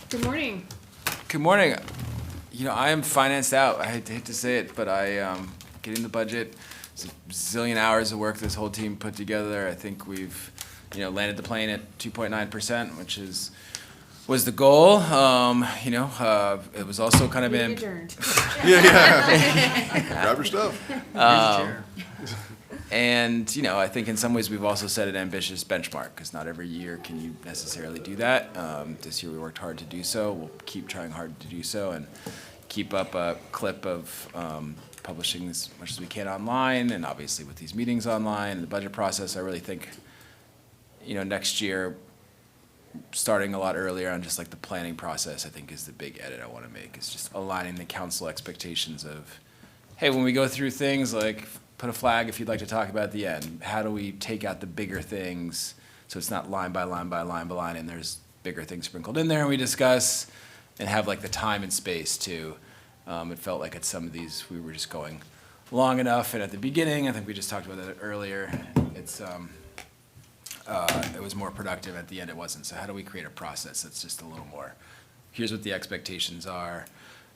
Good morning. Good morning. I am financed out. I hate to say it, but getting the budget, it's a zillion hours of work this whole team put together. I think we've, landed the plane at 2.9%, which was the goal. It was also kind of Meeting been. adjourned. Yeah. Grab your stuff. And, I think in some ways we've also set an ambitious benchmark because not every year can you necessarily do that. This year we worked hard to do so. We'll keep trying hard to do so and keep up a clip of publishing as much as we can online. And obviously with these meetings online and the budget process, I really think, next year, starting a lot earlier on just like the planning process, I think is the big edit I want to make. Is just aligning the council expectations of, hey, when we go through things like put a flag if you'd like to talk about at the end. How do we take out the bigger things so it's not line by line by line by line and there's bigger things sprinkled in there and we discuss and have like the time and space to. It felt like at some of these we were just going long enough, and at the beginning, I think we just talked about that earlier, it was more productive. At the end it wasn't. So how do we create a process that's just a little more, here's what the expectations are,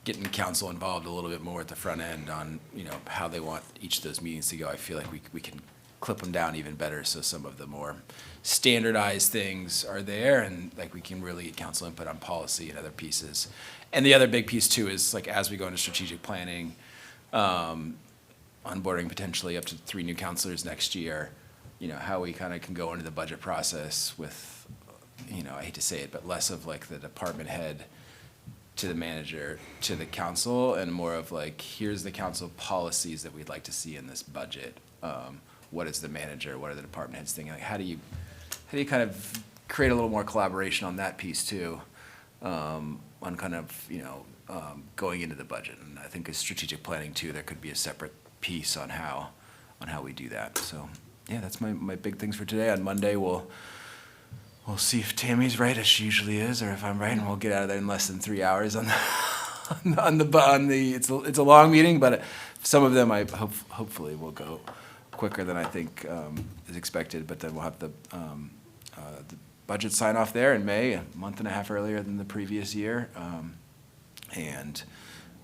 getting council involved a little bit more at the front end on, how they want each of those meetings to go. I feel like we can clip them down even better so some of the more standardized things are there and like we can really get council input on policy and other pieces. And the other big piece too is like as we go into strategic planning, onboarding potentially up to 3 new counselors next year, how we kind of can go into the budget process with, I hate to say it, but less of like the department head to the manager, to the council, and more of like, here's the council policies that we'd like to see in this budget. What is the manager, what are the department heads thinking? Like, how do you kind of create a little more collaboration on that piece too, on kind of, going into the budget. And I think as strategic planning too, there could be a separate piece on how we do that. So yeah, that's my big things for today. On Monday, we'll see if Tammy's right, as she usually is, or if I'm right, and we'll get out of there in less than 3 hours on the. It's a long meeting, but some of them hopefully will go quicker than I think is expected. But then we'll have the budget sign off there in May, a month and a half earlier than the previous year, and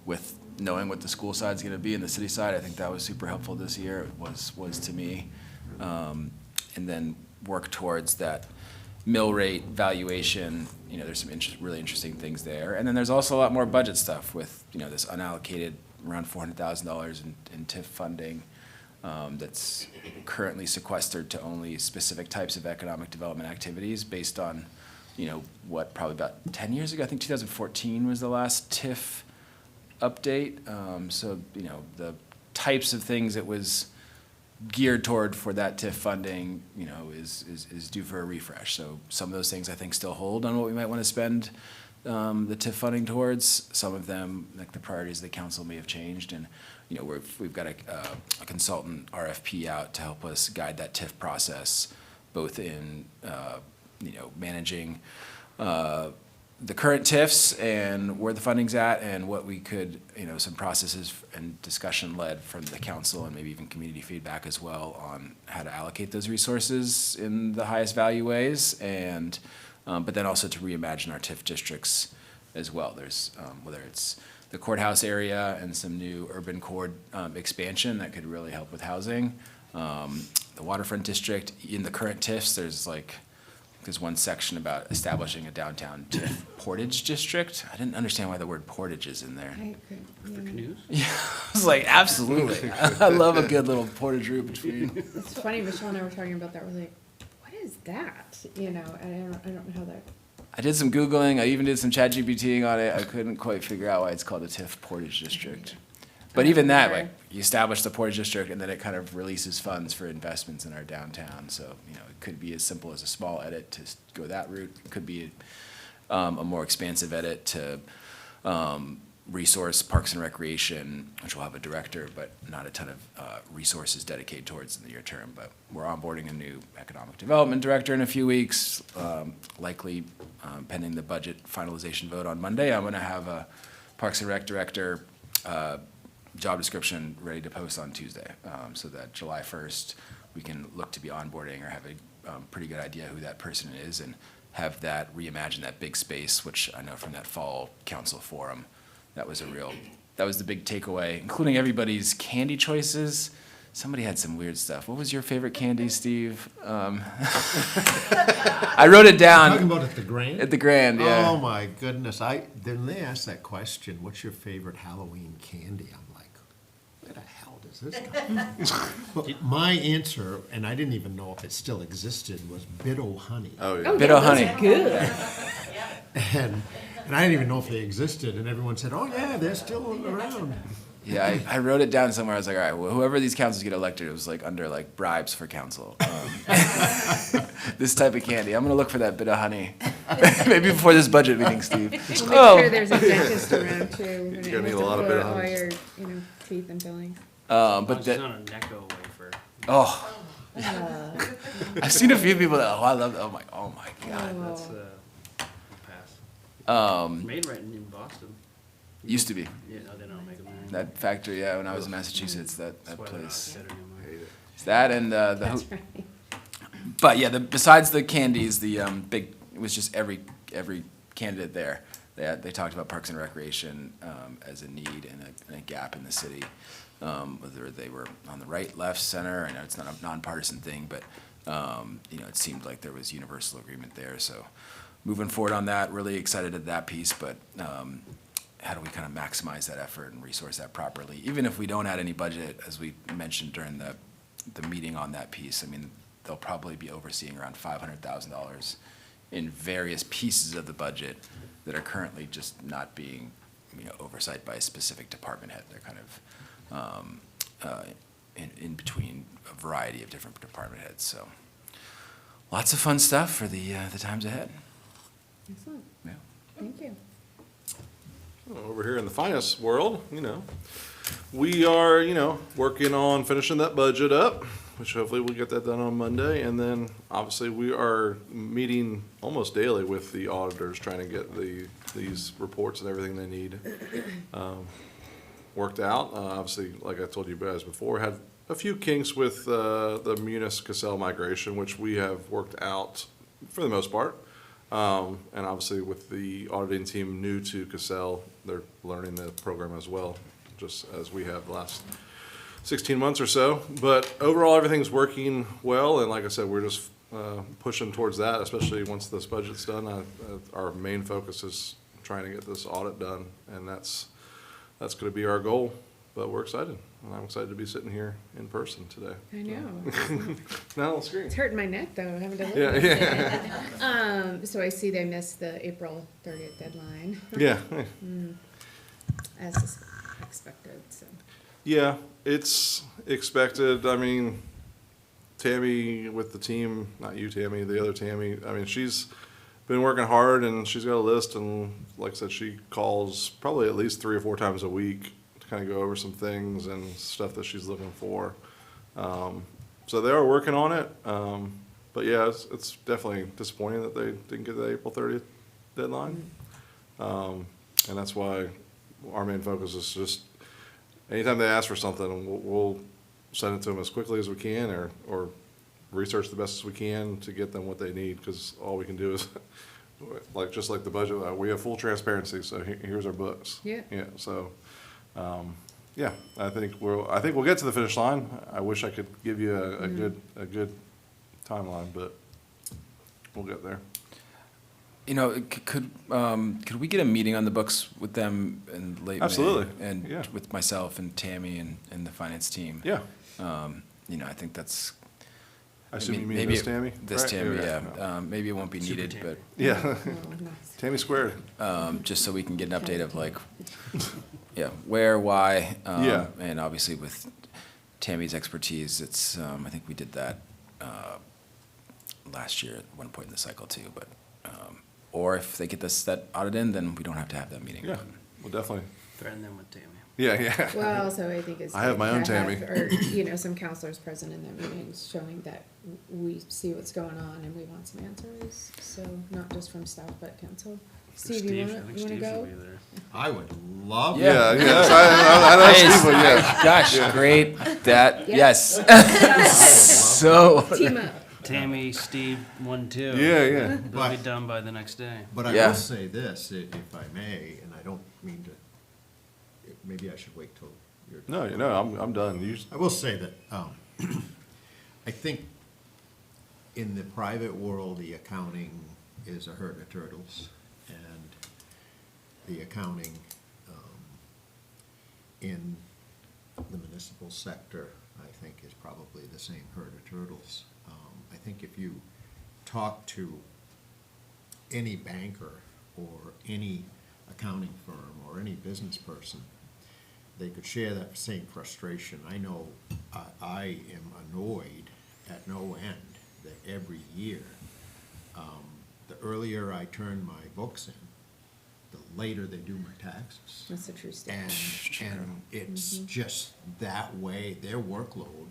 with knowing what the school side is going to be and the city side, I think that was super helpful this year. It was to me, and then work towards that mill rate valuation. There's some really interesting things there. And then there's also a lot more budget stuff with, this unallocated around $400,000 in TIF funding that's currently sequestered to only specific types of economic development activities based on, what probably about 10 years ago, I think 2014 was the last TIF update. So, the types of things it was geared toward for that TIF funding, is due for a refresh. So some of those things I think still hold on what we might want to spend the TIF funding towards. Some of them, like the priorities of the council, may have changed, and we've got a consultant RFP out to help us guide that TIF process, both in managing the current TIFs and where the funding's at, and what we could, some processes and discussion led from the council and maybe even community feedback as well on how to allocate those resources in the highest value ways, and but then also to reimagine our TIF districts as well. There's whether it's the courthouse area and some new urban core expansion that could really help with housing. The waterfront district in the current TIFs, there's one section about establishing a downtown TIF portage district. I didn't understand why the word portage is in there. For canoes? Yeah, I was like, absolutely. I love a good little portage route between. It's funny, Michelle and I were talking about that. We're like, what is that? And I don't know how that. I did some Googling. I even did some ChatGPTing on it. I couldn't quite figure out why it's called a TIF portage district. But even that, like, you establish the portage district and then it kind of releases funds for investments in our downtown. So, it could be as simple as a small edit to go that route. It could be a more expansive edit to resource Parks and Recreation, which will have a director, but not a ton of resources dedicated towards in the near term. But we're onboarding a new economic development director in a few weeks, likely pending the budget finalization vote on Monday. I'm going to have a Parks and Rec director job description ready to post on Tuesday, so that July 1st we can look to be onboarding or have a pretty good idea who that person is and have that, reimagine that big space, which I know from that fall council forum, that was the big takeaway, including everybody's candy choices. Somebody had some weird stuff. What was your favorite candy, Steve? I wrote it down. Talking about at the Grand? At the Grand, yeah. Oh, my goodness. Then they asked that question, what's your favorite Halloween candy? I'm like, where the hell does this come from? Well, my answer, and I didn't even know if it still existed, was Bit-O Honey. Oh, yeah. Oh, Bit of those honey. are good. And I didn't even know if they existed, and everyone said, oh, yeah, they're still around. Yeah, I wrote it down somewhere. I was like, all right, well, whoever these councils get elected, it was like under like bribes for council. This type of candy. I'm gonna look for that bit of honey. Maybe before this budget meeting, Steve. We'll make Oh. sure there's a dentist around too. You're gonna need a lot of bit of all honey. your, teeth and fillings. But It's that, not a Necco wafer. oh, I've seen a few people that, I love, oh my God. That's Oh. a pass. Um, Made right in Boston. used to be. Yeah, no, they don't make them there. That factory, yeah, when I was in Massachusetts, that That's why they're not place. good anymore. It's that and the That's right. But yeah, besides the candies, it was just every candidate there. They talked about Parks and Recreation as a need and a gap in the city. Whether they were on the right, left, center, I know it's not a nonpartisan thing, but it seemed like there was universal agreement there. So moving forward on that, really excited at that piece, but how do we kind of maximize that effort and resource that properly? Even if we don't add any budget, as we mentioned during the meeting on that piece, I mean, they'll probably be overseeing around $500,000 in various pieces of the budget that are currently just not being, oversight by a specific department head. They're kind of in between a variety of different department heads. So lots of fun stuff for the times ahead. Excellent. Yeah. Thank you. Over here in the finance world, we are, working on finishing that budget up, which hopefully we'll get that done on Monday. And then obviously we are meeting almost daily with the auditors, trying to get these reports and everything they need worked out. Obviously, like I told you guys before, had a few kinks with the Munis Cassell migration, which we have worked out for the most part. And obviously with the auditing team new to Cassell, they're learning the program as well, just as we have the last 16 months or so. But overall, everything's working well, and like I said, we're just pushing towards that, especially once this budget's done. Our main focus is trying to get this audit done, and that's going to be our goal. But we're excited, and I'm excited to be sitting here in person today. I know. Not on the screen. It's hurting my neck though, having to look Yeah, at yeah. it. So I see they missed the April 30th deadline, Yeah. as expected, so. Yeah, it's expected. I mean, Tammy with the team, not you, Tammy, the other Tammy, I mean, she's been working hard and she's got a list, and like I said, she calls probably at least 3 or 4 times a week to kind of go over some things and stuff that she's looking for. So they are working on it. But yeah, it's definitely disappointing that they didn't get the April 30th deadline. And that's why our main focus is just anytime they ask for something, we'll send it to them as quickly as we can, or research the best as we can to get them what they need, because all we can do is, just like the budget, we have full transparency, so here's our books. Yeah. Yeah, so, yeah, I think we'll get to the finish line. I wish I could give you a good timeline, but we'll get there. Could we get a meeting on the books with them in late May? Absolutely, And yeah. with myself and Tammy and the finance team? Yeah, I think that's. I assume you mean maybe this Tammy? This right? Tammy, Yeah. yeah. Maybe it won't be Super needed, Tammy. Yeah, Oh, nice. Tammy squared. but just so we can get an update of like, yeah, where, why. Yeah. And obviously with Tammy's expertise, it's, I think we did that last year at one point in the cycle too, but, or if they get that audit in, then we don't have to have that meeting. Yeah, well, definitely. Threaten them with Tammy. Yeah, yeah. Well, also I think it's. I have my good own to have, Tammy. Or, some counselors present in their meetings showing that we see what's going on and we want some answers. So not just from staff, but council. Steve, you I wanna think Steve should go? be there. I would love Yeah. Yeah, yes, I know Hey, Steve would, yeah. Gosh, great, Yeah. yes. So, Team up. Tammy, Steve, one, two. Yeah. They'll be But- done by the next day. But I Yeah. will say this, if I may, and I don't mean to, maybe I should wait till you're. No, I'm done. You, I will say that, I think in the private world, the accounting is a herd of turtles, and the accounting, in the municipal sector, I think, is probably the same herd of turtles. I think if you talk to any banker or any accounting firm or any business person, they could share that same frustration. I know I am annoyed at no end that every year, the earlier I turn my books in, the later they do my taxes. That's a true statement. And it's just that way, their workload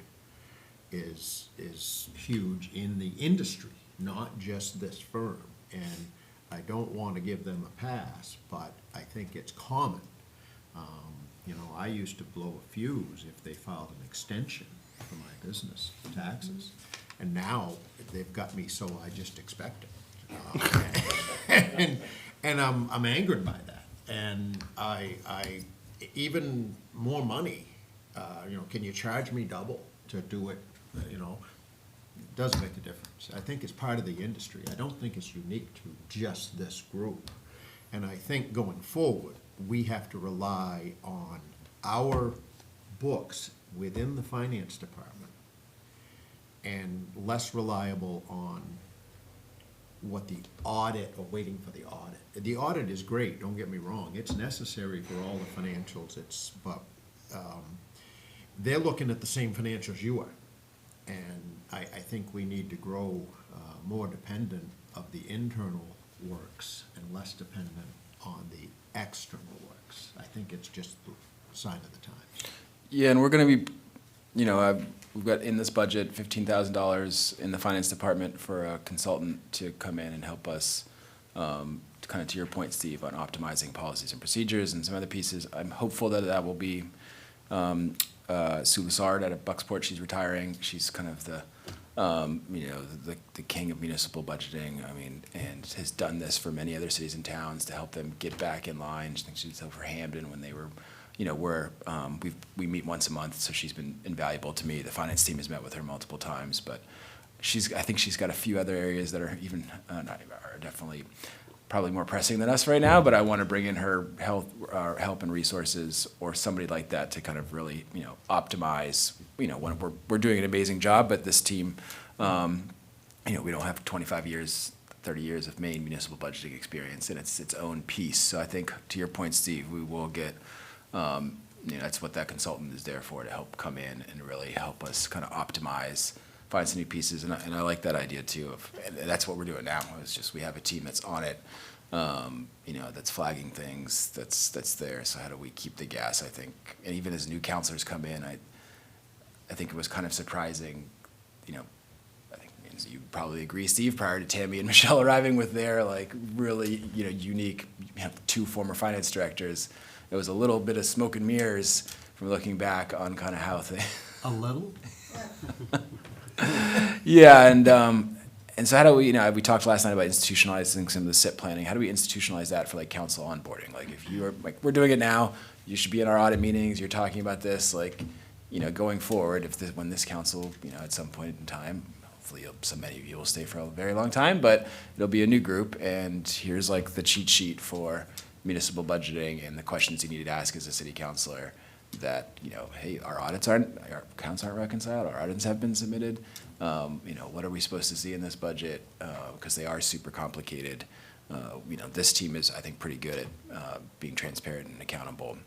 is huge in the industry, not just this firm. And I don't want to give them a pass, but I think it's common. I used to blow a fuse if they filed an extension for my business taxes. And now they've got me so I just expect it. And I'm angered by that. And I even more money, can you charge me double to do it, does make a difference. I think it's part of the industry. I don't think it's unique to just this group. And I think going forward, we have to rely on our books within the finance department and less reliable on what the audit, or waiting for the audit. The audit is great, don't get me wrong, it's necessary for all the financials, but they're looking at the same financials you are. And I think we need to grow more dependent of the internal works and less dependent on the external works. I think it's just the sign of the times. Yeah, and we're gonna be, we've got in this budget $15,000 in the finance department for a consultant to come in and help us, kind of to your point, Steve, on optimizing policies and procedures and some other pieces. I'm hopeful that will be Sue Lessard out of Bucksport. She's retiring. She's kind of the king of municipal budgeting. I mean, and has done this for many other cities and towns to help them get back in line. I think she did so for Hamden when they were, we meet once a month, so she's been invaluable to me. The finance team has met with her multiple times, but I think she's got a few other areas that are even are definitely probably more pressing than us right now. But I want to bring in her help and resources, or somebody like that, to kind of really optimize. When we're doing an amazing job, but this team, we don't have 25 years, 30 years of Maine municipal budgeting experience, and it's its own piece. So I think, to your point, Steve, we will get. That's what that consultant is there for, to help come in and really help us kind of optimize, find some new pieces, and I like that idea too. And that's what we're doing now. It's just we have a team that's on it, that's flagging things, that's there. So how do we keep the gas? I think, and even as new counselors come in, I think it was kind of surprising. I think you probably agree, Steve. Prior to Tammy and Michelle arriving with their really unique, 2 former finance directors. It was a little bit of smoke and mirrors from looking back on kind of how things. A little? Yeah, and so how do we, we talked last night about institutionalizing some of the SIP planning. How do we institutionalize that for council onboarding? If you are, we're doing it now, you should be in our audit meetings, you're talking about this, going forward, when this council, at some point in time, hopefully so many of you will stay for a very long time, but it'll be a new group, and here's the cheat sheet for municipal budgeting and the questions you need to ask as a city councilor, that, hey, our accounts aren't reconciled, our audits have been submitted, what are we supposed to see in this budget, because they are super complicated. This team is, I think, pretty good at being transparent and accountable.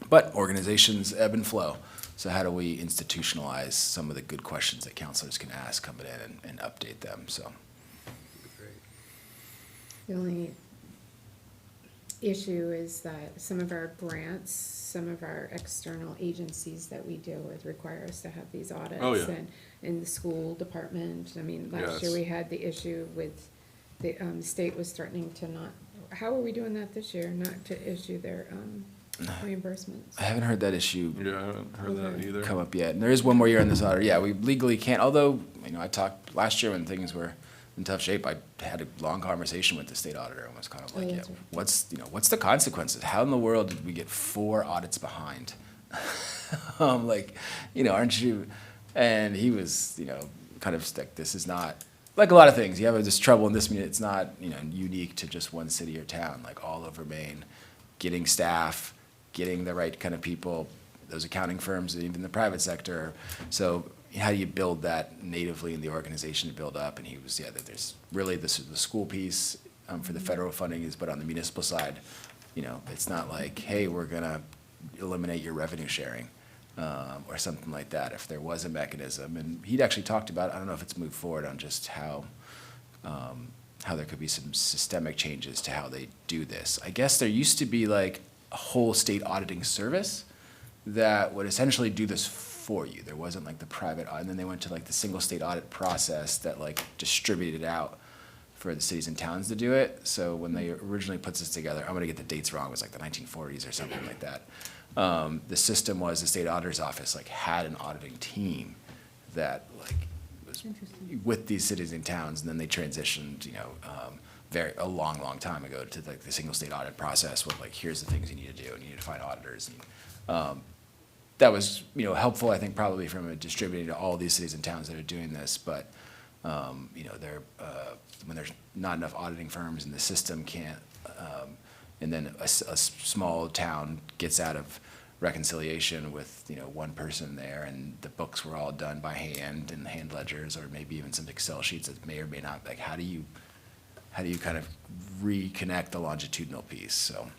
But organizations ebb and flow, so how do we institutionalize some of the good questions that councilors can ask coming in and update them, so. The only issue is that some of our grants, some of our external agencies that we deal with require us to have these audits. Oh, yeah. And in the school department, last Yes. year we had the issue with the state was threatening to not, how are we doing that this year? Not to issue their reimbursements. I haven't heard that issue Yeah, I haven't heard that either. come up yet. And there is one more year on this audit. Yeah, we legally can't, although, I talked last year when things were in tough shape, I had a long conversation with the state auditor and was kind of Oh, like, yeah, that's right. what's the consequences? How in the world did we get 4 audits behind? Aren't you? And he was, kind of like, this is not, like a lot of things, you have this trouble in this, it's not, unique to just one city or town, like all over Maine, getting staff, getting the right kind of people, those accounting firms, and even the private sector. So how do you build that natively in the organization to build up? And he was, that there's really the school piece for the federal funding is, but on the municipal side, it's not like, hey, we're gonna eliminate your revenue sharing or something like that. If there was a mechanism, and he'd actually talked about, I don't know if it's moved forward on just how there could be some systemic changes to how they do this. I guess there used to be like a whole state auditing service that would essentially do this for you. There wasn't like the private, and then they went to like the single state audit process that like distributed it out for the cities and towns to do it. So when they originally put this together, I'm gonna get the dates wrong, it was like the 1940s or something like that. The system was the state auditor's office like had an auditing team that like was Interesting. with these cities and towns, and then they transitioned, a long time ago to like the single state audit process with like, here's the things you need to do, and you need to find auditors. And, that was, helpful, I think, probably from distributing to all these cities and towns that are doing this, but, they're, when there's not enough auditing firms and the system can't, and then a small town gets out of reconciliation with, one person there, and the books were all done by hand and hand ledgers, or maybe even some Excel sheets that may or may not, like, how do you kind of reconnect the longitudinal piece? So,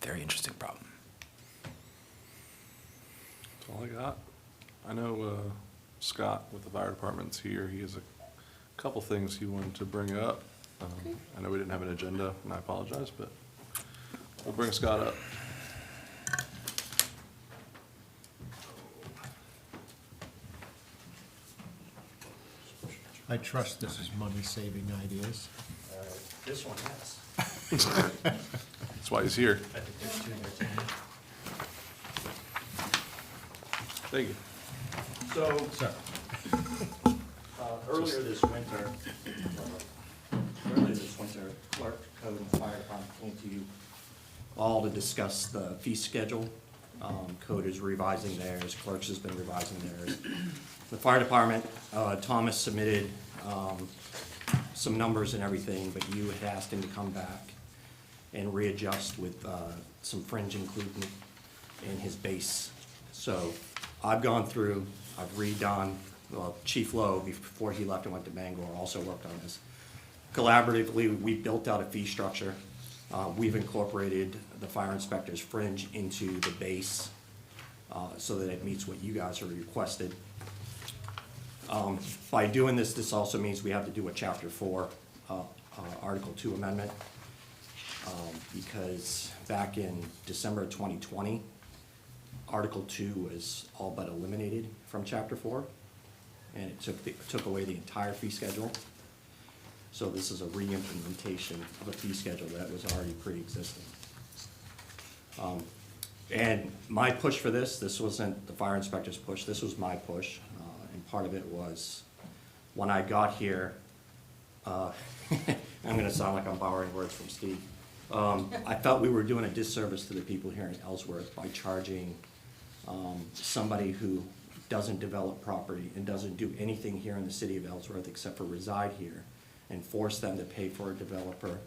very interesting problem. That's all I got. I know Scott with the fire department's here. He has a couple things he wanted to bring up. Okay. I know we didn't have an agenda, and I apologize, but we'll bring Scott up. I trust this is money-saving ideas. This one has. That's why he's here. I think there's 2 there, Tammy. Thank you. So, Sir. earlier this winter, clerk, code, and fire department came to you all to discuss the fee schedule. Code is revising theirs, clerks has been revising theirs. The fire department, Thomas submitted some numbers and everything, but you had asked him to come back and readjust with some fringe included in his base. So I've gone through, I've redone, well, Chief Lowe, before he left and went to Bangor, also worked on this. Collaboratively, we built out a fee structure. We've incorporated the fire inspector's fringe into the base so that it meets what you guys have requested. By doing this, this also means we have to do a Chapter 4, Article 2 amendment. Because back in December of 2020, Article 2 was all but eliminated from Chapter 4, and it took away the entire fee schedule. So this is a re-implementation of a fee schedule that was already pre-existing. And my push for this wasn't the fire inspector's push, this was my push. And part of it was, when I got here, I'm gonna sound like I'm borrowing words from Steve. I felt we were doing a disservice to the people here in Ellsworth by charging somebody who doesn't develop property and doesn't do anything here in the city of Ellsworth except for reside here, and force them to pay for a developer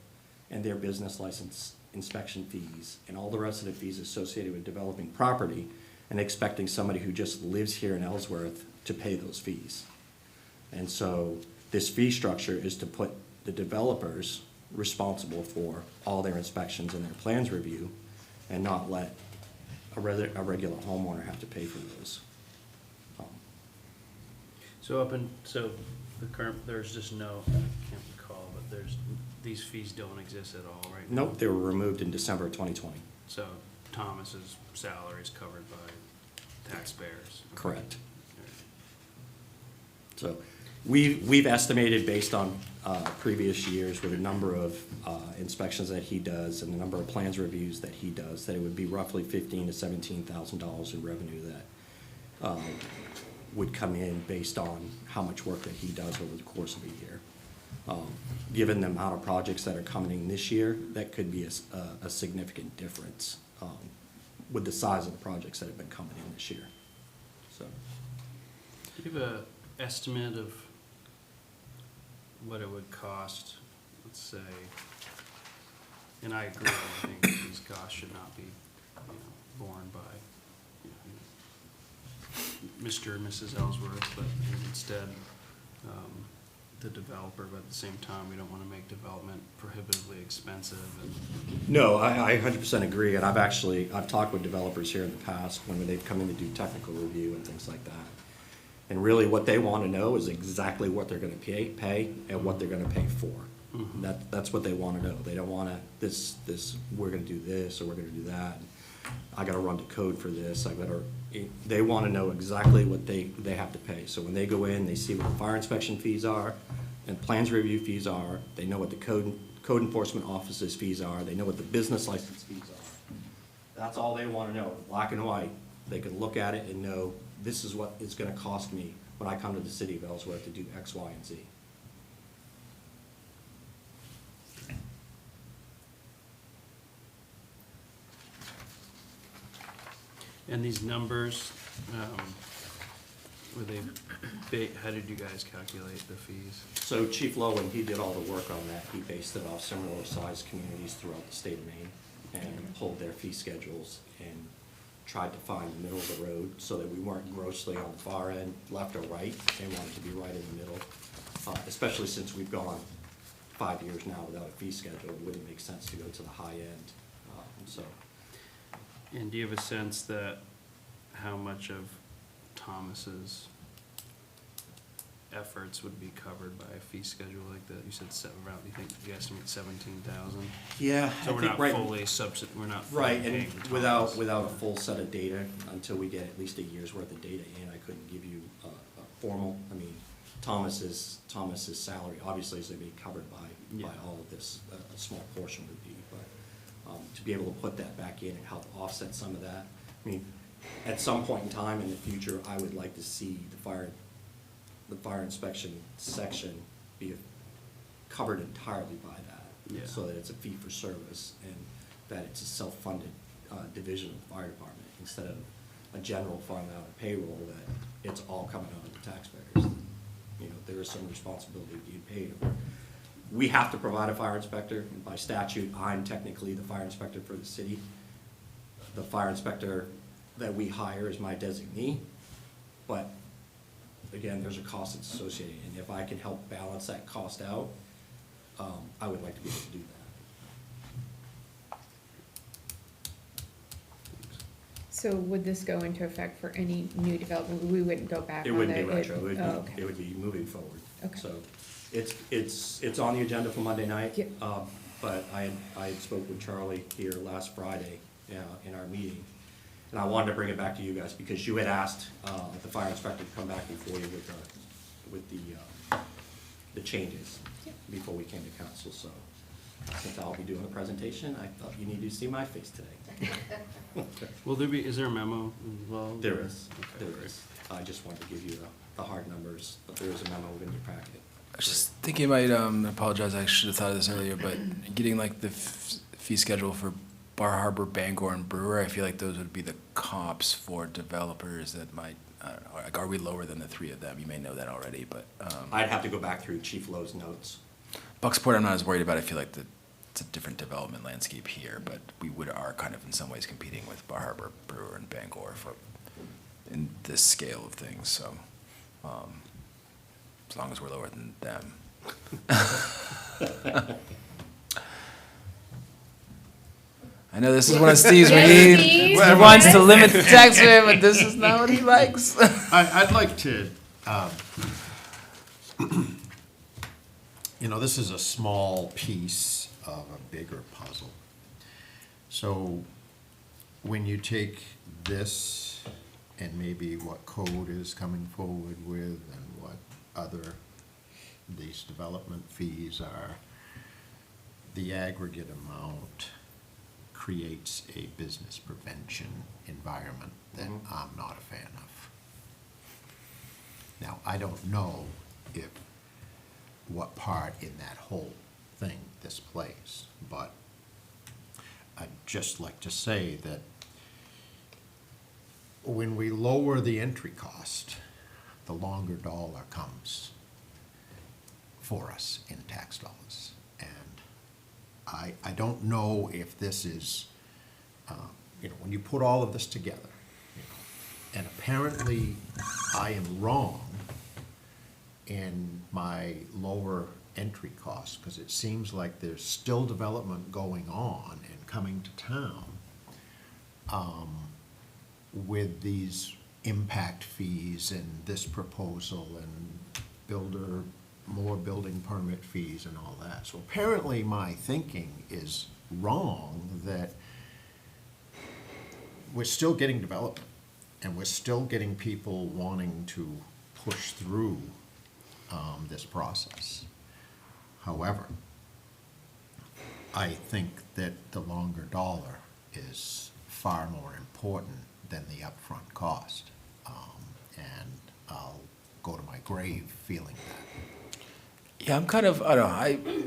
and their business license inspection fees and all the rest of the fees associated with developing property, and expecting somebody who just lives here in Ellsworth to pay those fees. And so this fee structure is to put the developers responsible for all their inspections and their plans review, and not let a regular homeowner have to pay for those. So the current, there's just no, I can't recall, but these fees don't exist at all right now? Nope, they were removed in December of 2020. So Thomas's salary is covered by taxpayers? Correct. So We've estimated based on previous years with the number of inspections that he does and the number of plans reviews that he does, that it would be roughly $15,000 to $17,000 in revenue that would come in based on how much work that he does over the course of a year. Given the amount of projects that are coming in this year, that could be a significant difference with the size of the projects that have been coming in this year. So, Do you have an estimate of what it would cost, let's say, and I agree, I think these costs should not be, borne by, Mr. and Mrs. Ellsworth, but instead, the developer, but at the same time, we don't wanna make development prohibitively expensive and. no, I 100% agree, and I've talked with developers here in the past when they've come in to do technical review and things like that. And really what they want to know is exactly what they're going to pay and what they're going to pay for. Mhm. That's what they want to know. They don't want to, we're going to do this or we're going to do that. I got to run the code for this. They want to know exactly what they have to pay. So when they go in, they see what the fire inspection fees are and plans review fees are. They know what the code enforcement office's fees are. They know what the business license fees are. That's all they want to know, black and white. They can look at it and know, this is what it's gonna cost me when I come to the city of Ellsworth to do X, Y, and Z. And these numbers, were they, how did you guys calculate the fees? So Chief Lowe, when he did all the work on that, he based it off similar sized communities throughout the state of Maine and pulled their fee schedules and tried to find the middle of the road so that we weren't grossly on the far end, left or right, and wanted to be right in the middle. Especially since we've gone 5 years now without a fee schedule, it wouldn't make sense to go to the high end. So And do you have a sense that how much of Thomas's efforts would be covered by a fee schedule like that? You said you estimate 17,000? yeah, So we're not right, fully we're not fully right, paying and for without Thomas. a full set of data, until we get at least a year's worth of data in, I couldn't give you a formal, Thomas's salary obviously is gonna be covered by Yeah. all of this, a small portion would be, but to be able to put that back in and help offset some of that. At some point in time in the future, I would like to see the fire inspection section be covered entirely by that. Yeah. So that it's a fee for service and that it's a self-funded division of the fire department instead of a general fund out of payroll that it's all coming out of the taxpayers. There is some responsibility being paid. We have to provide a fire inspector, and by statute, I'm technically the fire inspector for the city. The fire inspector that we hire is my designee, but again, there's a cost that's associated, and if I can help balance that cost out, I would like to be able to do that. So would this go into effect for any new development? We wouldn't go back It on wouldn't be it? retro, it Oh, would okay. be, it would be moving forward. Okay. So, it's on the agenda for Monday night. Yep. But I had spoke with Charlie here last Friday, in our meeting. And I wanted to bring it back to you guys, because you had asked, the fire inspector to come back before you with the changes Yep. before we came to council, so. Since I'll be doing a presentation, I thought you needed to see my face today. Will is there a memo involved? There is, Okay, there great. is. I just wanted to give you the hard numbers, but there is a memo in your packet. I was just thinking about, I apologize, I should have thought of this earlier, but getting like the fee schedule for Bar Harbor, Bangor, and Brewer, I feel like those would be the comps for developers that might, I don't know, like, are we lower than the three of them? You may know that already, but, I'd have to go back through Chief Lowe's notes. Bucksport, I'm not as worried about. I feel like it's a different development landscape here, but we are kind of in some ways competing with Bar Harbor, Brewer, and Bangor in this scale of things, so, as long as we're lower than them. I know this is one of Steve's Yes, read. Steve. He wants to limit the tax rate, but this is not what he likes. I'd like to, this is a small piece of a bigger puzzle. So when you take this and maybe what code is coming forward with and what other these development fees are, the aggregate amount creates a business prevention environment that I'm not a fan of. Now, I don't know if, what part in that whole thing this plays, but I'd just like to say that when we lower the entry cost, the longer dollar comes for us in tax dollars. And I don't know if this is, when you put all of this together, and apparently I am wrong in my lower entry cost, because it seems like there's still development going on and coming to town with these impact fees and this proposal and more building permit fees and all that. So apparently my thinking is wrong, that we're still getting development and we're still getting people wanting to push through this process. However, I think that the longer dollar is far more important than the upfront cost. And I'll go to my grave feeling that. Yeah, I'm kind of, I don't know,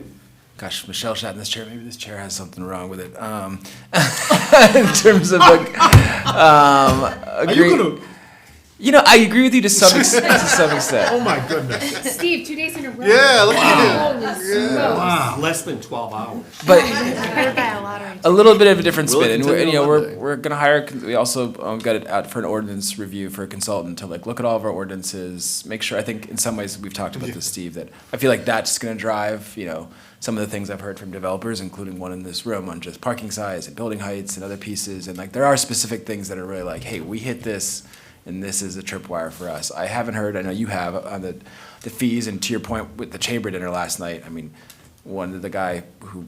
gosh, Michelle sat in this chair, maybe this chair has something wrong with it. In terms of like, agree. I agree with you to some extent. Oh my goodness. Steve, 2 days in a row. Yeah, look at you. Holy smokes. Wow. Less than 12 hours. But Better buy a lottery. a little bit of a different We'll spin, and continue on Monday. we're gonna hire. We also got it out for an ordinance review for a consultant to like look at all of our ordinances, make sure. I think in some ways we've talked about this, Steve. That I feel like that's gonna drive some of the things I've heard from developers, including one in this room on just parking size and building heights and other pieces. And like there are specific things that are really like, hey, we hit this, and this is a tripwire for us. I haven't heard. I know you have on the fees, and to your point with the chamber dinner last night. I mean, the guy who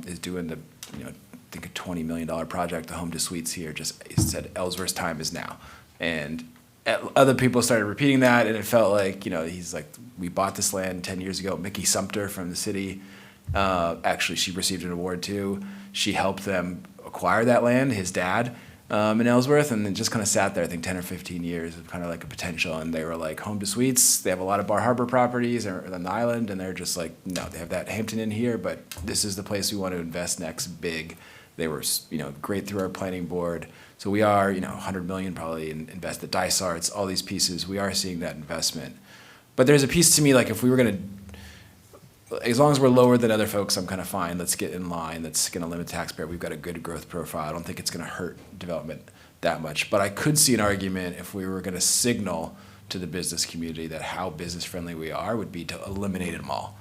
is doing the I think a $20 million project, the Home to Suites here, just said Ellsworth's time is now. And other people started repeating that, and it felt like, he's like, we bought this land 10 years ago. Mickey Sumter from the city, actually, she received an award too. She helped them acquire that land, his dad, in Ellsworth, and then just kind of sat there, I think 10 or 15 years of kind of like a potential. And they were like, Home to Suites, they have a lot of Bar Harbor properties on the island, and they're just like, no, they have that Hampton Inn here, but this is the place we want to invest next big. They were, great through our planning board. So we are, 100 million probably invest at Dysarts, all these pieces. We are seeing that investment. But there's a piece to me, like if we were going to, as long as we're lower than other folks, I'm kind of fine. Let's get in line. That's going to limit taxpayer. We've got a good growth profile. I don't think it's going to hurt development that much. But I could see an argument if we were going to signal to the business community that how business friendly we are would be to eliminate them all,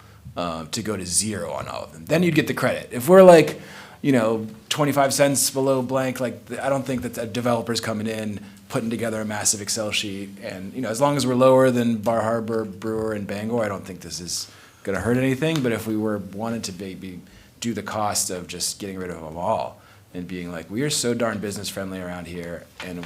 to go to zero on all of them. Then you'd get the credit. If we're like, 25 cents below blank, like I don't think that the developer's coming in, putting together a massive Excel sheet. And, as long as we're lower than Bar Harbor, Brewer, and Bangor, I don't think this is going to hurt anything. But if we wanted to do the cost of just getting rid of them all and being like, we are so darn business friendly around here, and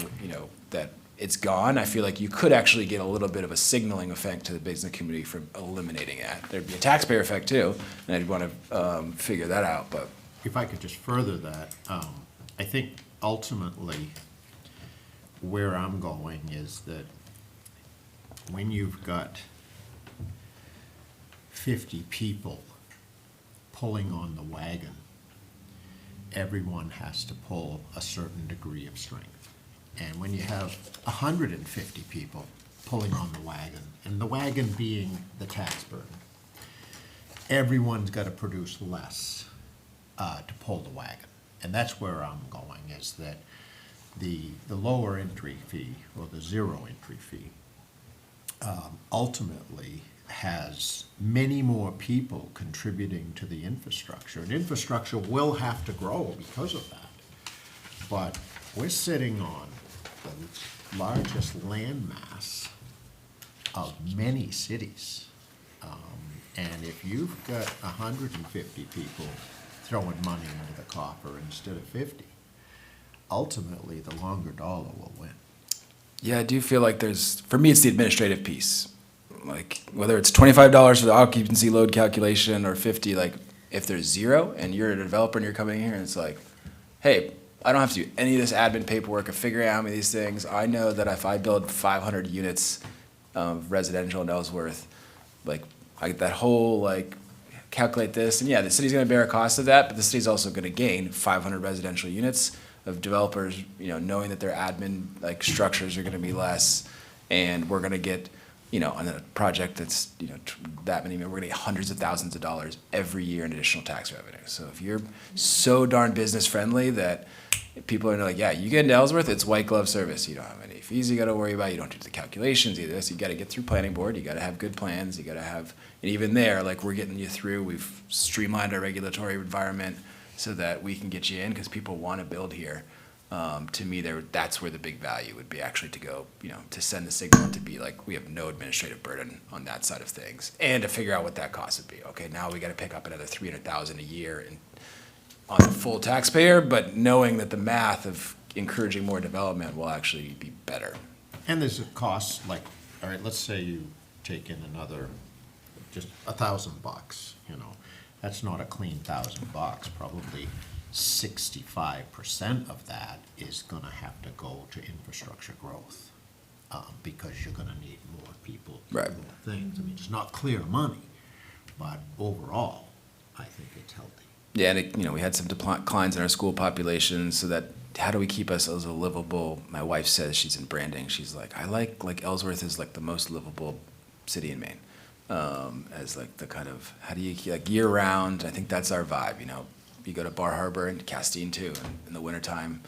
that it's gone, I feel like you could actually get a little bit of a signaling effect to the business community from eliminating that. There'd be a taxpayer effect too, and I'd want to figure that out. But If I could just further that, I think ultimately where I'm going is that when you've got 50 people pulling on the wagon, everyone has to pull a certain degree of strength. And when you have 150 people pulling on the wagon, and the wagon being the tax burden, everyone's got to produce less to pull the wagon. And that's where I'm going, is that the lower entry fee, or the zero entry fee, ultimately has many more people contributing to the infrastructure. And infrastructure will have to grow because of that. But we're sitting on the largest landmass of many cities. And if you've got 150 people throwing money into the coffer instead of 50, ultimately the longer dollar will win. yeah, I do feel like for me, it's the administrative piece. like, whether it's $25 for the occupancy load calculation or 50, like, if there's zero and you're a developer and you're coming here and it's like, hey, I don't have to do any of this admin paperwork of figuring out these things. I know that if I build 500 units of residential in Ellsworth, like, that whole, like, calculate this, and yeah, the city's gonna bear a cost of that, but the city's also gonna gain 500 residential units of developers, knowing that their admin, like, structures are gonna be less, and we're gonna get, on a project that's, that many, we're gonna get hundreds of thousands of dollars every year in additional tax revenue. So if you're so darn business friendly that people are like, yeah, you get into Ellsworth, it's white glove service. You don't have any fees you gotta worry about. You don't do the calculations either. So you gotta get through planning board. You gotta have good plans. You gotta have, and even there, like, we're getting you through. We've streamlined our regulatory environment so that we can get you in because people want to build here. To me, that's where the big value would be, actually, to go, to send the signal to be like, we have no administrative burden on that side of things, and to figure out what that cost would be. Okay, now we got to pick up another $300,000 a year on the full taxpayer, but knowing that the math of encouraging more development will actually be better. And there's a cost, like, all right, let's say you take in another, just $1,000, that's not a clean $1,000. Probably 65% of that is gonna have to go to infrastructure growth, because you're gonna need more people, to do Right. more things. I mean, it's not clear money, but overall, I think it's healthy. Yeah, and we had some declines in our school population, so that, how do we keep us as a livable? My wife says, she's in branding. She's like, I like Ellsworth is like the most livable city in Maine, as like the kind of, how do you, like, year round? I think that's our vibe. You go to Bar Harbor and Castine too, and in the wintertime,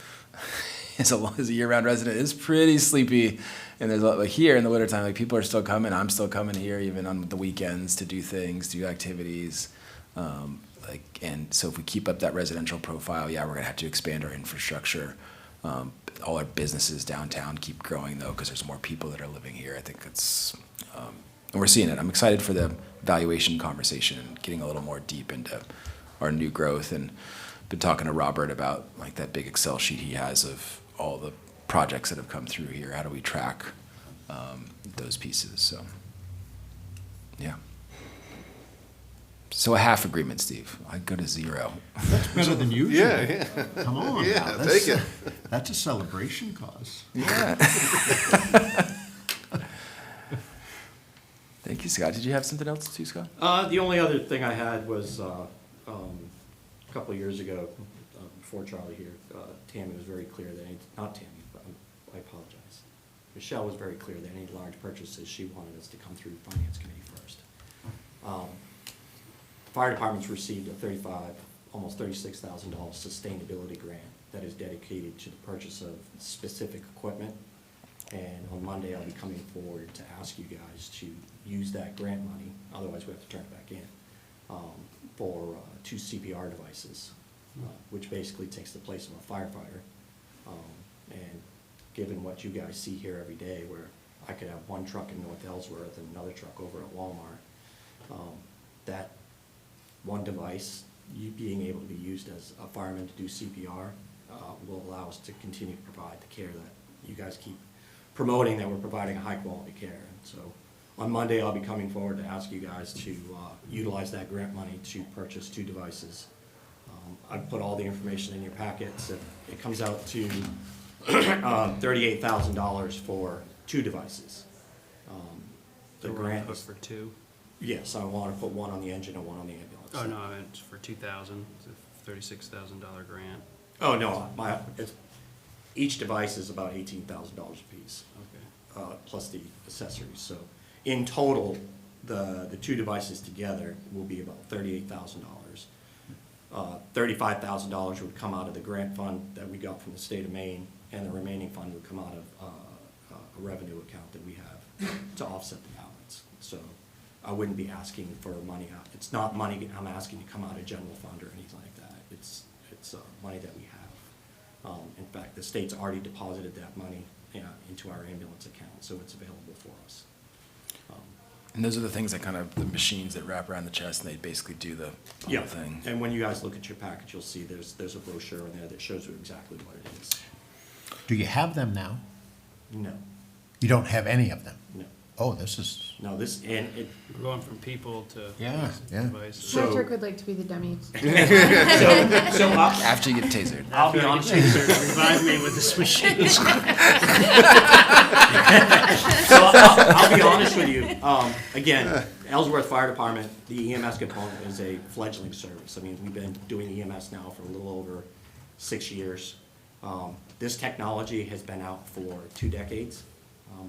as a year-round resident, it's pretty sleepy. And there's a lot, like, here in the wintertime, like, people are still coming. I'm still coming here even on the weekends to do things, do activities. And so if we keep up that residential profile, yeah, we're gonna have to expand our infrastructure. All our businesses downtown keep growing though, because there's more people that are living here. I think it's, and we're seeing it. I'm excited for the valuation conversation and getting a little more deep into our new growth, and been talking to Robert about, like, that big Excel sheet he has of all the projects that have come through here. How do we track those pieces? So, yeah. So a half agreement, Steve. I'd go to 0. That's better than usual. Yeah, Come on Yeah, now. take it. That's a celebration cause. Yeah. Thank you, Scott. Did you have something else too, Scott? The only other thing I had was, a couple of years ago, before Charlie here, Tammy was very clear that, not Tammy, but I apologize. Michelle was very clear that any large purchases, she wanted us to come through the Finance Committee first. Fire department's received a almost $36,000 sustainability grant that is dedicated to the purchase of specific equipment. And on Monday, I'll be coming forward to ask you guys to use that grant money, otherwise we have to turn it back in, for 2 CPR devices, which basically takes the place of a firefighter. And given what you guys see here every day, where I could have one truck in North Ellsworth and another truck over at Walmart, that one device, you being able to be used as a fireman to do CPR, will allow us to continue to provide the care that you guys keep promoting, that we're providing a high-quality care. And so on Monday, I'll be coming forward to ask you guys to utilize that grant money to purchase 2 devices. I've put all the information in your packets. It comes out to $38,000 for 2 devices. The So we're gonna grant put is, for 2? yes, I want to put one on the engine and one on the ambulance. Oh, no, I meant for 2,000, it's a $36,000 grant. Oh, no, each device is about $18,000 a piece, Okay. plus the accessories. So in total, the 2 devices together will be about $38,000. $35,000 would come out of the grant fund that we got from the state of Maine, and the remaining fund would come out of a revenue account that we have to offset the balance. So I wouldn't be asking for money out. It's not money I'm asking to come out of general fund or anything like that. It's money that we have. In fact, the state's already deposited that money into our ambulance account, so it's available for us. And those are the things that kind of, the machines that wrap around the chest, and they basically do the whole thing. And when you guys look at your package, you'll see there's a brochure in there that shows you exactly what it is. Do you have them now? No, You don't have any of them? no. Oh, this is, No, this, and it, We're going from people to Yeah, yeah. devices. So- Patrick would like to be the dummy. so I'll, After you get tasered. I'll be honest with you. Revive me with this machine. So I'll be honest with you. Again, Ellsworth Fire Department, the EMS component is a fledgling service. I mean, we've been doing EMS now for a little over 6 years. This technology has been out for 2 decades.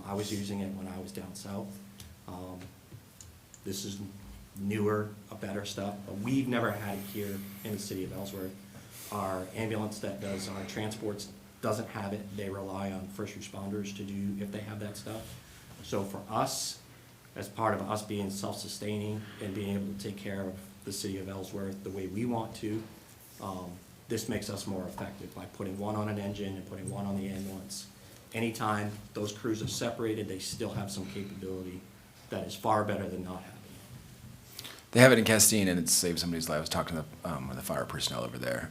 I was using it when I was down south. This is newer, better stuff, but we've never had it here in the city of Ellsworth. Our ambulance that does our transports doesn't have it. They rely on first responders to do, if they have that stuff. So for us, as part of us being self-sustaining and being able to take care of the city of Ellsworth the way we want to, this makes us more effective by putting one on an engine and putting one on the ambulance. Anytime those crews are separated, they still have some capability that is far better than not having it. They have it in Castine, and it saved somebody's life. I was talking to one of the fire personnel over there.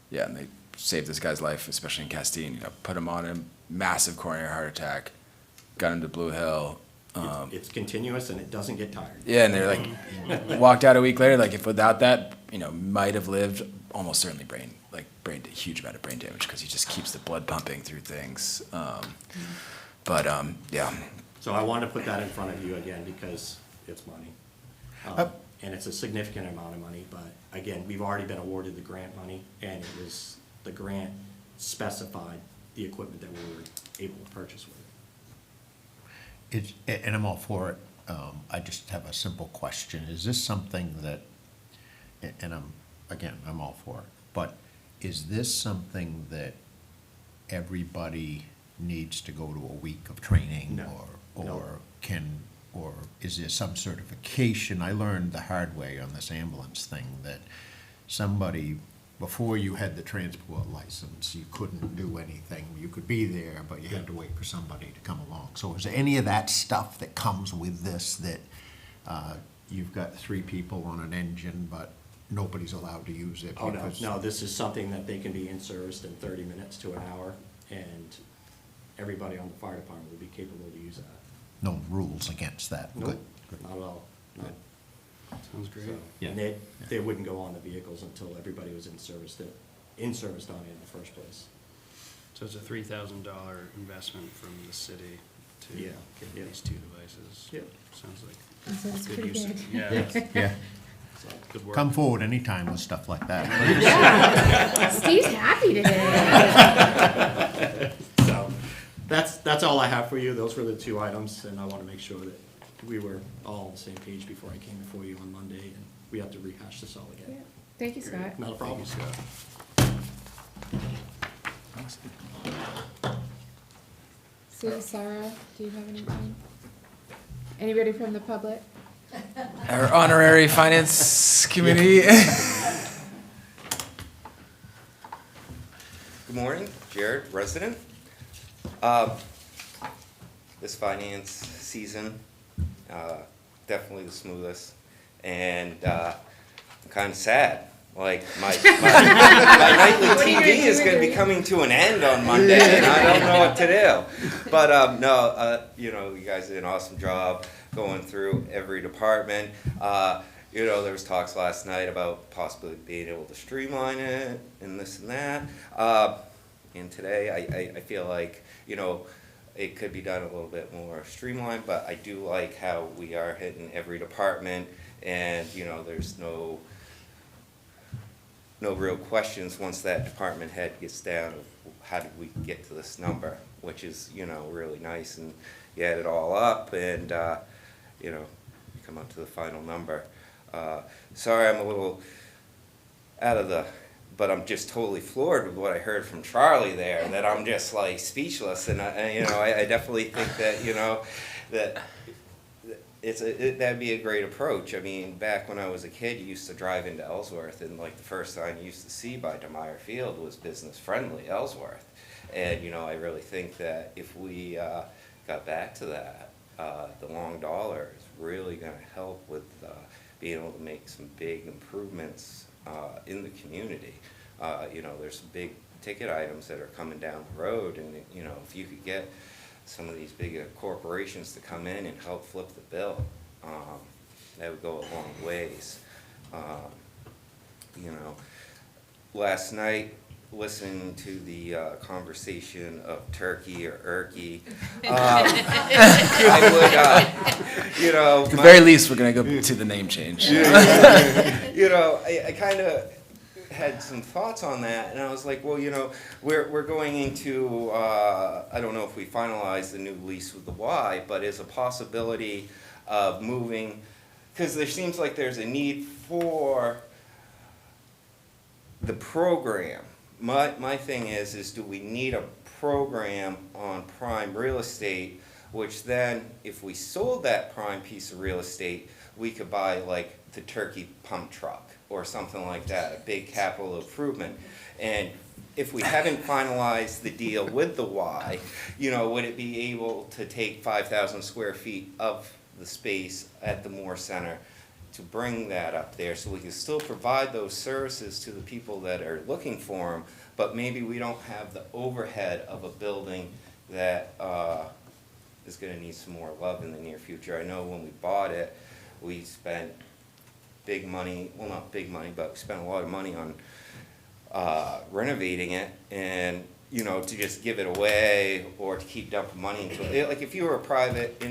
Yeah, and they saved this guy's life, especially in Castine. You know, put him on a massive coronary heart attack, got him to Blue Hill. It's continuous and it doesn't get tired. Yeah, and they're like, walked out a week later. Like, if without that, you know, might have lived. Almost certainly a huge amount of brain damage because he just keeps the blood pumping through things. Yeah. So I wanted to put that in front of you again because it's money. And it's a significant amount of money, but again, we've already been awarded the grant money, and it was, the grant specified the equipment that we were able to purchase with it. and I'm all for it. I just have a simple question. Is this something that, and I'm all for it, but is this something that everybody needs to go to a week of training? No. No. Or is there some certification? I learned the hard way on this ambulance thing that somebody, before you had the transport license, you couldn't do anything. You could be there, but you had to wait for somebody to come along. So is there any of that stuff that comes with this that you've got 3 people on an engine, but nobody's allowed to use it? Oh, no, because- no, this is something that they can be in service in 30 minutes to an hour, and everybody on the fire department will be capable to use that. No rules against that? Nope, Good, good. not at all, no. Sounds great. So, Yeah. and they wouldn't go on the vehicles until everybody was in service on it in the first place. So it's a $3,000 investment from the city to Yeah, get yeah. these 2 devices. Yep. Sounds like So it's good pretty use. big. Yeah, Yeah, So, good work. come forward anytime with stuff like that. Steve's happy today. so that's all I have for you. Those were the 2 items, and I want to make sure that we were all on the same page before I came before you on Monday, and we have to rehash this all Yeah. again. Thank you, Scott. Not a problem. Sue, Sarah, do you have anything? Anybody from the public? Our honorary finance committee. Good morning, Jared, resident. This finance season, definitely the smoothest, and I'm kind of sad. Like, my nightly TV is gonna be coming to an end on Monday, and I don't know what to do. But, no, you know, you guys did an awesome job going through every department. You know, there was talks last night about possibly being able to streamline it and this and that. And today, I feel like, you know, it could be done a little bit more streamlined, but I do like how we are hitting every department, and, you know, there's no real questions once that department head gets down of how did we get to this number, which is, you know, really nice, and you add it all up, and, you know, you come up to the final number. Sorry, I'm a little out of the, but I'm just totally floored with what I heard from Charlie there, that I'm just like speechless, and you know, I definitely think that, you know, that that'd be a great approach. I mean, back when I was a kid, you used to drive into Ellsworth, and like the first sign you used to see by DeMeyer Field was business friendly Ellsworth. And, you know, I really think that if we got back to that, the long dollar is really gonna help with being able to make some big improvements in the community. You know, there's some big ticket items that are coming down the road, and, you know, if you could get some of these bigger corporations to come in and help flip the bill. That would go a long ways. You know, last night, listening to the conversation of turkey or erky, I would, you know. At the very least, we're gonna go to the name change. You know, I kind of had some thoughts on that, and I was like, well, you know, we're going into, I don't know if we finalize the new lease with the Y, but is a possibility of moving, because there seems like there's a need for the program. My thing is do we need a program on prime real estate, which then, if we sold that prime piece of real estate, we could buy like the turkey pump truck or something like that, a big capital improvement. And if we haven't finalized the deal with the Y, you know, would it be able to take 5,000 square feet of the space at the Moore Center to bring that up there, so we can still provide those services to the people that are looking for them, but maybe we don't have the overhead of a building that is gonna need some more love in the near future. I know when we bought it, we spent big money, well, not big money, but we spent a lot of money on renovating it, and, you know, to just give it away or to keep dumping money into it. Like, if you were a private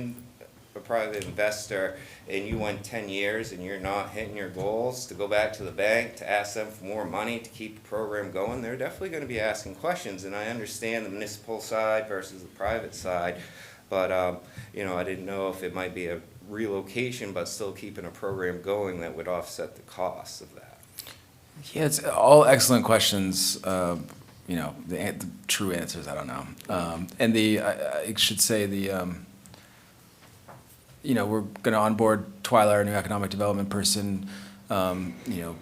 investor and you went 10 years and you're not hitting your goals, to go back to the bank to ask them for more money to keep the program going, they're definitely going to be asking questions. And I understand the municipal side versus the private side, but you know, I didn't know if it might be a relocation but still keeping a program going that would offset the costs of that. Yeah, it's all excellent questions. You know, the true answers, I don't know. And I should say you know, we're going to onboard Twyla, our new economic development person. You know,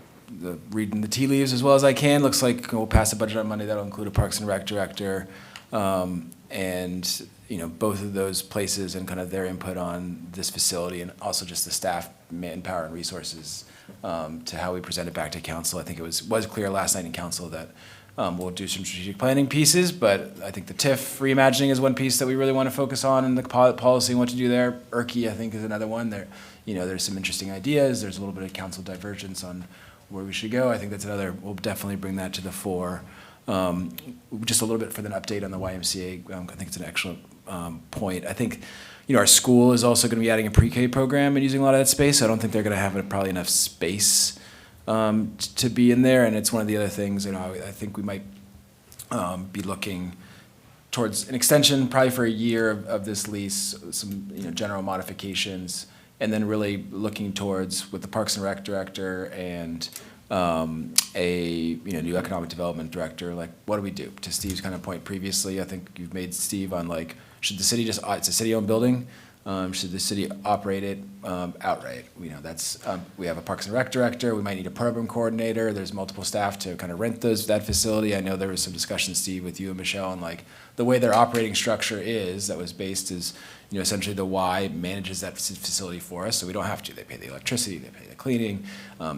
reading the tea leaves as well as I can. Looks like we'll pass a budget on Monday that'll include a Parks and Rec director. And, you know, both of those places and kind of their input on this facility, and also just the staff manpower and resources to how we present it back to council. I think it was clear last night in council that we'll do some strategic planning pieces, but I think the TIF reimagining is one piece that we really want to focus on, and the policy and what to do there. ERKI, I think, is another one. There, you know, there's some interesting ideas. There's a little bit of council divergence on where we should go. I think that's another. We'll definitely bring that to the fore. Just a little bit for an update on the YMCA. I think it's an excellent point. I think, you know, our school is also going to be adding a pre-K program and using a lot of that space. So I don't think they're going to have probably enough space to be in there, and it's one of the other things, you know, I think we might be looking towards an extension probably for a year of this lease, some, you know, general modifications, and then really looking towards with the Parks and Rec director and a, you know, new economic development director, like, what do we do? To Steve's kind of point previously, I think you've made Steve on, like, should the city just, it's a city-owned building, should the city operate it outright? You know, that's we have a Parks and Rec director. We might need a program coordinator. There's multiple staff to kind of rent that facility. I know there was some discussion, Steve, with you and Michelle, on like the way their operating structure is. That was based is, you know, essentially the Y manages that facility for us, so we don't have to. They pay the electricity, they pay the cleaning,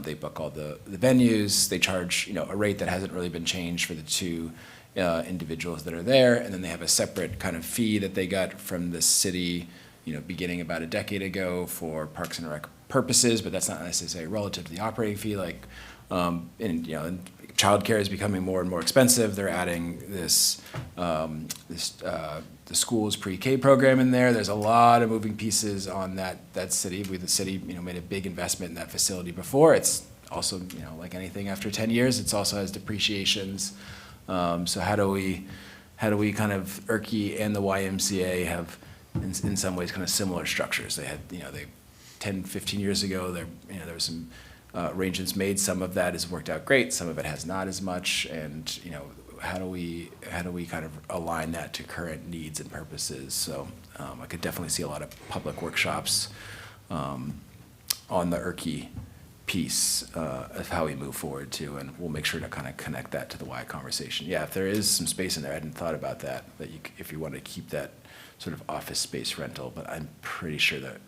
they book all the venues. They charge, you know, a rate that hasn't really been changed for the two individuals that are there, and then they have a separate kind of fee that they got from the city, you know, beginning about a decade ago for Parks and Rec purposes, but that's not necessarily relative to the operating fee. Like, and you know, and childcare is becoming more and more expensive. They're adding this the school's pre-K program in there. There's a lot of moving pieces on that city. The city, you know, made a big investment in that facility before. It's also, you know, like anything after 10 years, it's also has depreciations. So how do we kind of, ERKI and the YMCA have in some ways kind of similar structures. They had, you know, 10, 15 years ago, you know, there was some arrangements made. Some of that has worked out great. Some of it has not as much. And, you know, how do we kind of align that to current needs and purposes? So I could definitely see a lot of public workshops on the ERKI piece of how we move forward too, and we'll make sure to kind of connect that to the Y conversation. Yeah, if there is some space in there, I hadn't thought about that if you want to keep that sort of office space rental, but I'm pretty sure that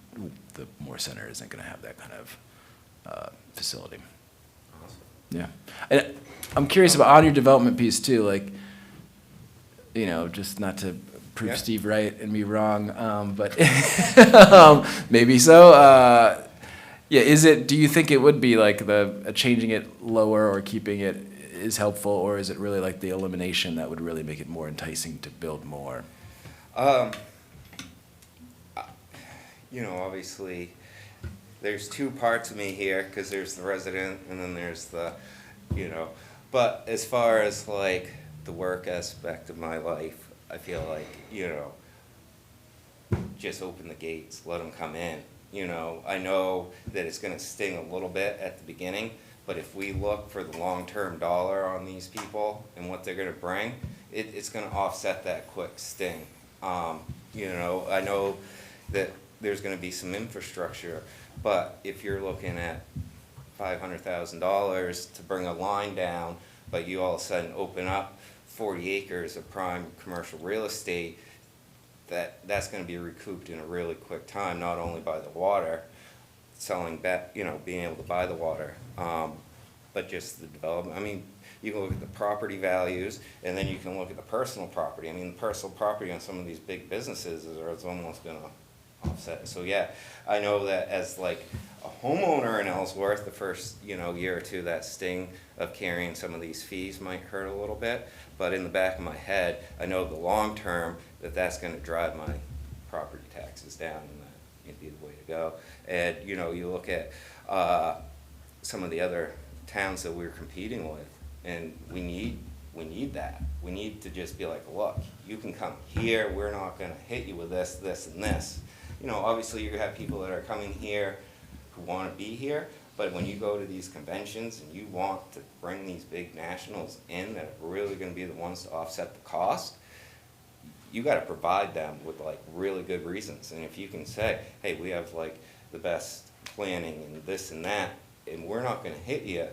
the Moore Center isn't going to have that kind of facility. Yeah, and I'm curious about on your development piece too, like, you know, just not to prove Yeah. Steve right and me wrong, but maybe so. Yeah, do you think it would be like changing it lower or keeping it is helpful, or is it really like the elimination that would really make it more enticing to build more? Obviously, there's two parts of me here, because there's the resident and then there's the, but as far as like the work aspect of my life, I feel like, just open the gates, let them come in. I know that it's gonna sting a little bit at the beginning, but if we look for the long-term dollar on these people and what they're gonna bring, it's gonna offset that quick sting. I know that there's gonna be some infrastructure, but if you're looking at $500,000 to bring a line down, but you all of a sudden open up 40 acres of prime commercial real estate, that's gonna be recouped in a really quick time, not only by the water, selling back, being able to buy the water, but just the development. I mean, you can look at the property values, and then you can look at the personal property. I mean, the personal property on some of these big businesses is almost gonna offset. So yeah, I know that as like a homeowner in Ellsworth, the first, year or two, that sting of carrying some of these fees might hurt a little bit. But in the back of my head, I know the long term that's gonna drive my property taxes down, and that it'd be the way to go. And, you look at, some of the other towns that we're competing with, and we need that. We need to just be like, look, you can come here, we're not gonna hit you with this, this, and this. Obviously you have people that are coming here who wanna be here, but when you go to these conventions and you want to bring these big nationals in that are really gonna be the ones to offset the cost, you gotta provide them with like really good reasons. And if you can say, hey, we have like the best planning and this and that, and we're not gonna hit you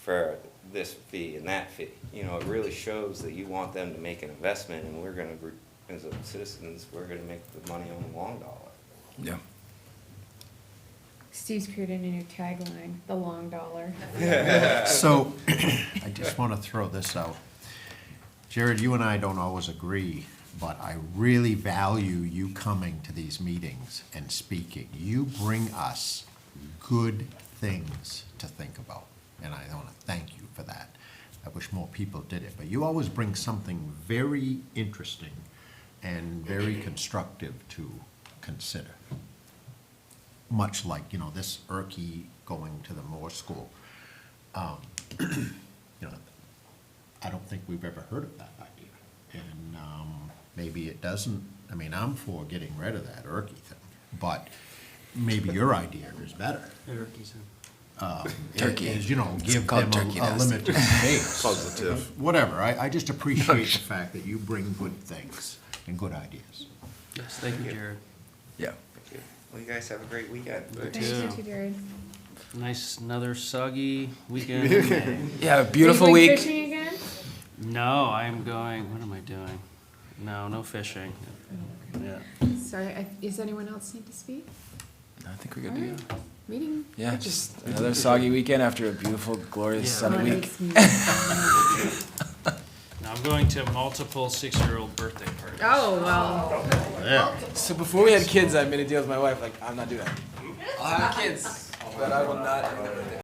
for this fee and that fee. It really shows that you want them to make an investment, and we're gonna, as citizens, we're gonna make the money on the long dollar. Yeah. Steve's created a new tagline, the long dollar. So, I just want to throw this out. Jared, you and I don't always agree, but I really value you coming to these meetings and speaking. You bring us good things to think about, and I want to thank you for that. I wish more people did it, but you always bring something very interesting and very constructive to consider. Much like, this Erky going to the Moore School. I don't think we've ever heard of that idea. And maybe it doesn't, I'm for getting rid of that Erky thing, but maybe your idea is better. Turkey. Is, give called them turkey a nasty. limited space. Positive. Whatever, I just appreciate the fact that you bring good things and good ideas. Yes, thank you, Jared. Yeah. Thank you. Well, you guys have a great weekend. Thank you, Jared. Nice, another soggy weekend in May. Yeah, beautiful Are you going week. fishing again? No, I'm going, what am I doing? No fishing. Yeah. Sorry, does anyone else need to speak? I think we're good All to right. go. Meeting. Yeah, just another soggy weekend after a beautiful, glorious Yeah. sunny week. Now, I'm going to multiple 6-year-old birthday parties. Oh, well. So before we had kids, I made a deal with my wife, like, I'm not doing that. I'll have kids, but I will not.